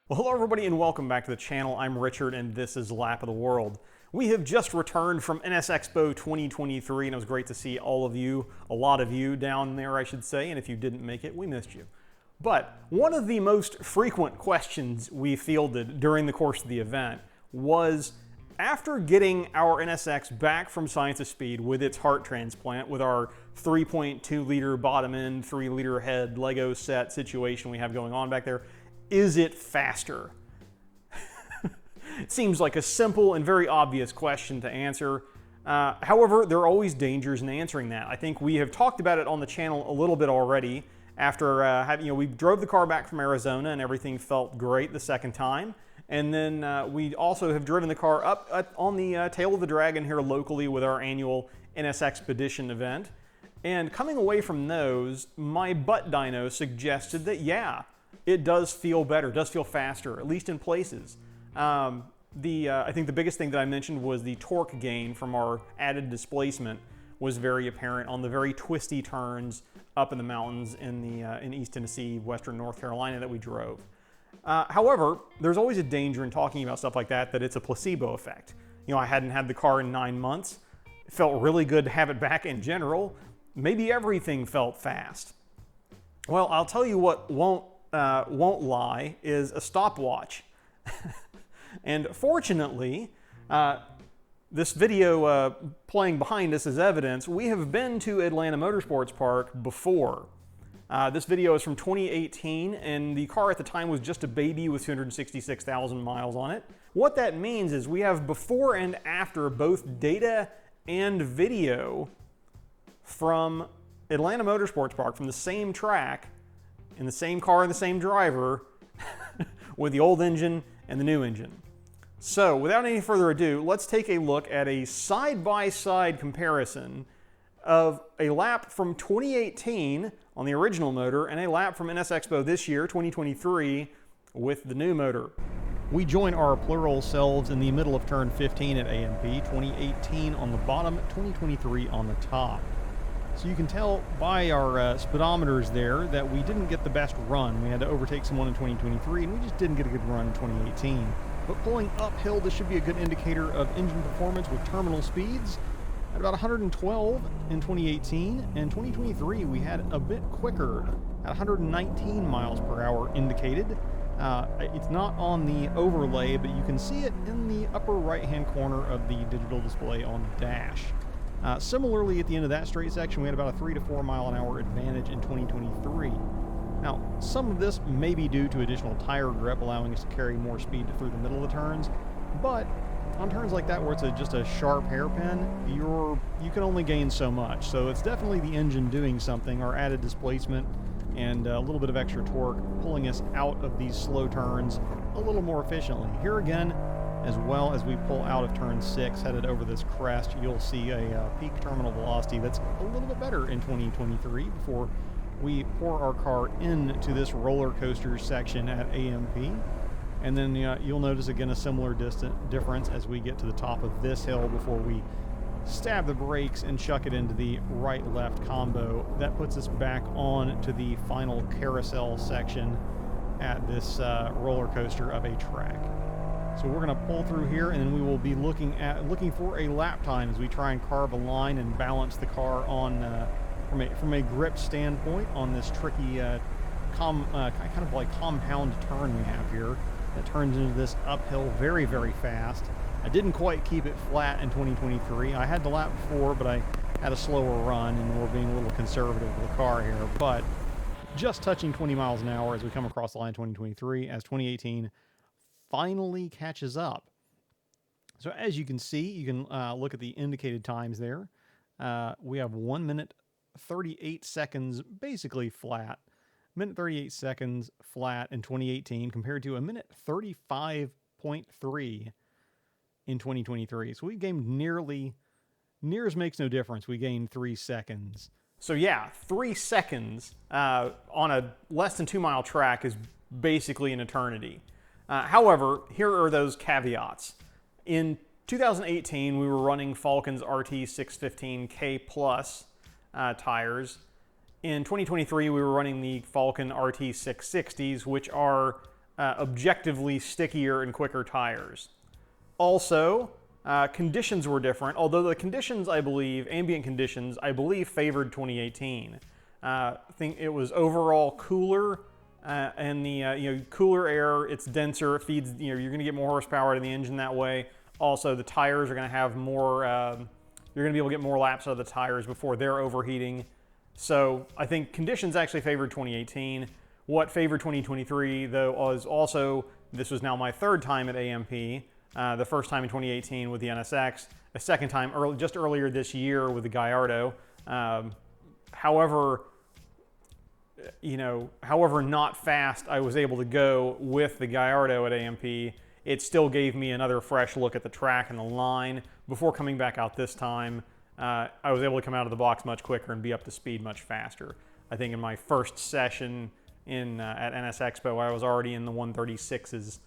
Well, hello everybody and welcome back to the channel. I'm Richard and this is Lap of the World. We have just returned from NSXPO 2023 and it was great to see all of you, a lot of you down there I should say, and if you didn't make it, we missed you. But one of the most frequent questions we fielded during the course of the event was, after getting our NSX back from Science of Speed with its heart transplant, with our 3.2 liter bottom end, 3 liter head Lego set situation we have going on back there, is it faster? It seems like a simple and very obvious question to answer. However, there are always dangers in answering that. I think we have talked about it on the channel a little bit already. After we drove the car back from Arizona and everything felt great the second time. And then we also have driven the car up on the tail of the dragon here locally with our annual NSXPedition event. And coming away from those, my butt dyno suggested that, yeah, it does feel better, does feel faster, at least in places. I think the biggest thing that I mentioned was the torque gain from our added displacement was very apparent on the very twisty turns up in the mountains in East Tennessee, Western North Carolina that we drove. However, there's always a danger in talking about stuff like that it's a placebo effect. You know, I hadn't had the car in 9 months. It felt really good to have it back in general. Maybe everything felt fast. Well, I'll tell you what won't lie is a stopwatch. And fortunately, this video playing behind us as evidence, we have been to Atlanta Motorsports Park before. This video is from 2018 and the car at the time was just a baby with 266,000 miles on it. What that means is we have before and after both data and video from Atlanta Motorsports Park from the same track, in the same car and the same driver, with the old engine and the new engine. So without any further ado, let's take a look at a side-by-side comparison of a lap from 2018 on the original motor and a lap from NSXPO this year, 2023, with the new motor. We join our plural selves in the middle of turn 15 at AMP, 2018 on the bottom, 2023 on the top. So you can tell by our speedometers there that we didn't get the best run. We had to overtake someone in 2023 and we just didn't get a good run in 2018. But pulling uphill, this should be a good indicator of engine performance with terminal speeds. At about 112 in 2018, and 2023 we had a bit quicker at 119 miles per hour indicated. It's not on the overlay, but you can see it in the upper right-hand corner of the digital display on the dash. Similarly, at the end of that straight section, we had about a 3 to 4 mile an hour advantage in 2023. Now, some of this may be due to additional tire grip, allowing us to carry more speed through the middle of the turns, but on turns like that where it's just a sharp hairpin, you can only gain so much. So it's definitely the engine doing something, our added displacement and a little bit of extra torque pulling us out of these slow turns a little more efficiently. Here again, as well as we pull out of turn 6, headed over this crest, you'll see a peak terminal velocity that's a little bit better in 2023 before we pour our car into this roller coaster section at AMP. And then you'll notice again a similar difference as we get to the top of this hill before we stab the brakes and chuck it into the right-left combo. That puts us back on to the final carousel section at this roller coaster of a track. So we're going to pull through here and then we will be looking for a lap time as we try and carve a line and balance the car on from a grip standpoint on this tricky kind of like compound turn we have here that turns into this uphill very, very fast. I didn't quite keep it flat in 2023. I had the lap before, but I had a slower run and we're being a little conservative with the car here, but just touching 20 miles an hour as we come across the line in 2023 as 2018 finally catches up. So as you can see, you can look at the indicated times there. We have 1 minute 38 seconds basically flat. Minute 38 seconds flat in 2018 compared to a minute 35.3 in 2023. So we gained nears makes no difference. We gained 3 seconds. So yeah, 3 seconds on a less than 2 mile track is basically an eternity. However, here are those caveats. In 2018, we were running Falken's RT 615K Plus tires. In 2023, we were running the Falken RT 660s, which are objectively stickier and quicker tires. Also, conditions were different, although the conditions, I believe, ambient conditions, I believe favored 2018. I think it was overall cooler, and the cooler air, it's denser, it feeds, you're going to get more horsepower out of the engine that way. Also, the tires are going to have more, you're going to be able to get more laps out of the tires before they're overheating. So I think conditions actually favored 2018. What favored 2023, though, was also, this was now my third time at AMP, the first time in 2018 with the NSX, a second time just earlier this year with the Gallardo. However, not fast I was able to go with the Gallardo at AMP, it still gave me another fresh look at the track and the line. Before coming back out this time, I was able to come out of the box much quicker and be up to speed much faster. I think in my first session at NSXPO, I was already in the 136s.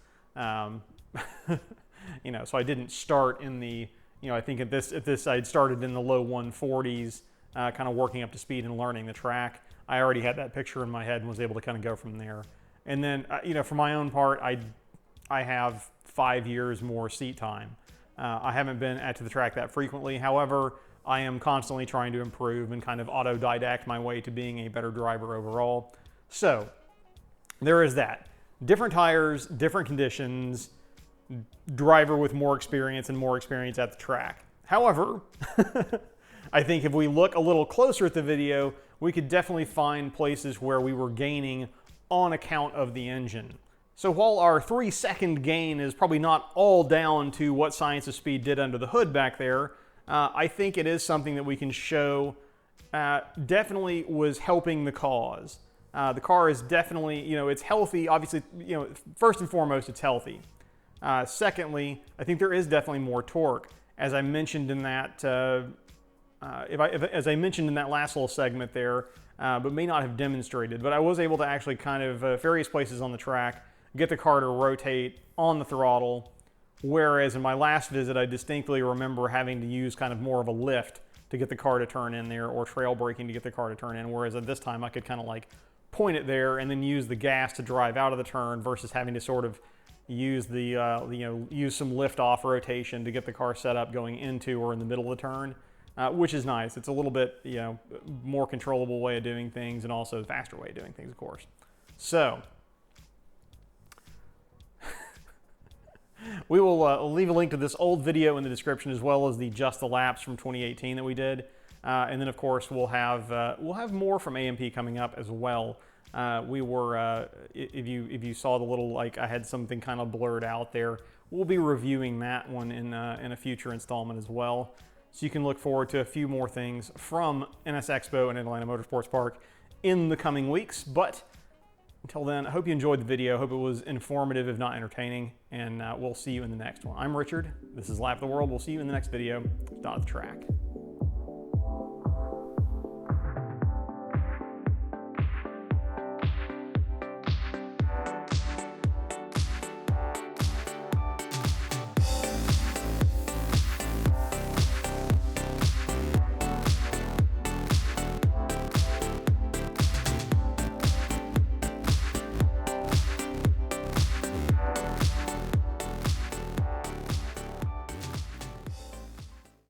So I didn't start in the, I think at this I'd started in the low 140s, kind of working up to speed and learning the track. I already had that picture in my head and was able to kind of go from there. And then, for my own part, I have 5 years more seat time. I haven't been to the track that frequently. However, I am constantly trying to improve and kind of autodidact my way to being a better driver overall. So there is that. Different tires, different conditions, driver with more experience and more experience at the track. However, I think if we look a little closer at the video, we could definitely find places where we were gaining on account of the engine. So while our 3-second gain is probably not all down to what Science of Speed did under the hood back there, I think it is something that we can show definitely was helping the cause. The car is definitely, it's healthy. Obviously, first and foremost, it's healthy. Secondly, I think there is definitely more torque. As I mentioned in that, as I mentioned in that last little segment there, but may not have demonstrated, but I was able to actually kind of, various places on the track, get the car to rotate on the throttle, whereas in my last visit, I distinctly remember having to use kind of more of a lift to get the car to turn in there, or trail braking to get the car to turn in, whereas at this time I could kind of like point it there and then use the gas to drive out of the turn versus having to sort of use the, use some lift off rotation to get the car set up going into or in the middle of the turn, which is nice. It's a little bit, more controllable way of doing things, and also a faster way of doing things, of course. So we will leave a link to this old video in the description, as well as the Just the Laps from 2018 that we did. And then, of course, we'll have more from AMP coming up as well. We were, if you saw the little, I had something kind of blurred out there, we'll be reviewing that one in a future installment as well. So you can look forward to a few more things from NSXPO and Atlanta Motorsports Park in the coming weeks. But until then, I hope you enjoyed the video. I hope it was informative, if not entertaining, and we'll see you in the next one. I'm Richard. This is Lap of the World. We'll see you in the next video. Down at the track.